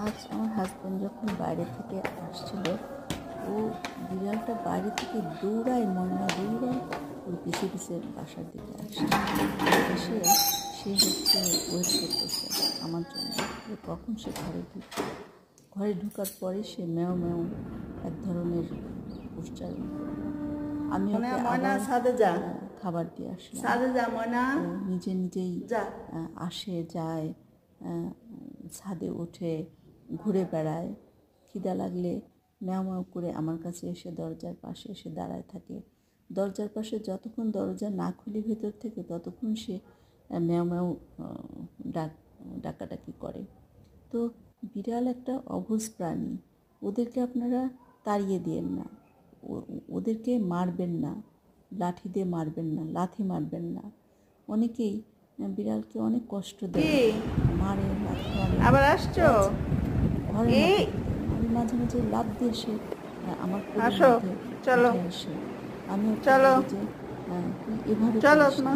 আজ আমার হাজব্যান্ড যখন বাইরে থেকে আসছিল, ও বিড়ালটা বাইরে থেকে দৌড়ায়, ময়না দৌড়ায় ওর পিছিয়ে পিছিয়ে বাসার দিকে আসে। এসে সে হচ্ছে ওয়েট করতেছে আমার জন্য যে কখন সে ঘরে ঢুকবে। ঘরে ঢোকার পরে সে ম্যাও ম্যাও এক ধরনের উচ্চারণ করল। আমি ওকে আবার খাবার দিয়ে আসলাম। ও নিজে নিজেই আসে যায়, ছাদে ওঠে, ঘুরে বেড়ায়। খিদা লাগলে ম্যাও ম্যাও করে আমার কাছে এসে দরজার পাশে এসে দাঁড়ায় থাকে। দরজার পাশে যতক্ষণ দরজা না খুলি ভেতর থেকে ততক্ষণ সে ম্যাও ম্যাও ডাকাডাকি করে। তো বিড়াল একটা অবুঝ প্রাণী, ওদেরকে আপনারা তাড়িয়ে দিয়েন না, ওদেরকে মারবেন না, লাঠি দিয়ে মারবেন না, লাথি মারবেন না। অনেকেই বিড়ালকে অনেক কষ্ট দেয়, মারে, লাথি মারে। আবার আসছো ঘরের মধ্যে, আমি মাঝে মাঝে লাফ দিয়ে এসে আমার কোলের মধ্যে উঠে আসে। আমিও চলো যে তুই এভাবে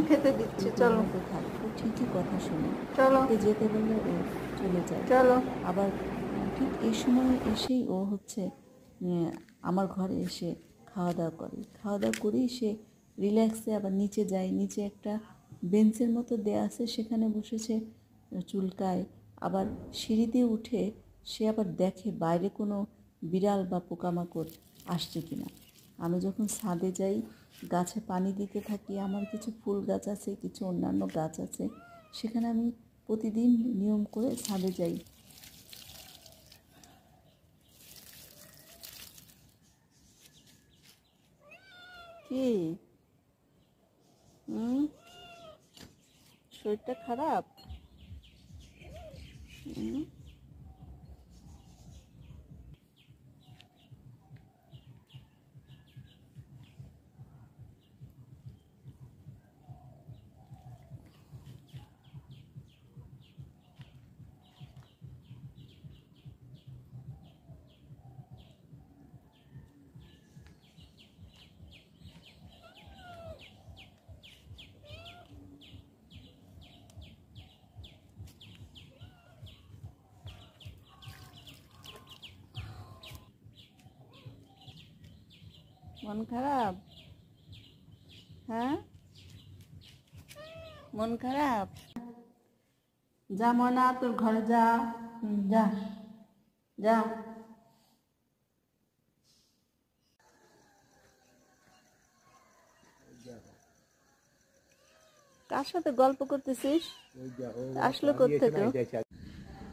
খেতে দিচ্ছি, চলো থাক। ও ঠিকই কথা শুনে, ওকে যেতে বললে ও চলে যায়। আবার ঠিক এই সময় এসেই ও হচ্ছে আমার ঘরে এসে খাওয়া দাওয়া করে। খাওয়া দাওয়া করেই সে রিল্যাক্সে আবার নিচে যায়। নিচে একটা বেঞ্চের মতো দেয়া আছে, সেখানে বসেছে, চুলকায়। আবার সিঁড়ি দিয়ে উঠে সে আবার দেখে বাইরে কোনো বিড়াল বা পোকামাকড় আসছে কিনা। আমি যখন ছাদে যাই, গাছে পানি দিতে থাকি, আমার কিছু ফুল গাছ আছে, কিছু অন্যান্য গাছ আছে, সেখানে আমি প্রতিদিন নিয়ম করে ছাদে যাই। কি শরীরটা খারাপ? মন খারাপ? হ্যাঁ, মন খারাপ? যা মনা, তোর ঘরে যা, যা যা। কার সাথে গল্প করতেছিস? আসলো কোত্থেকে?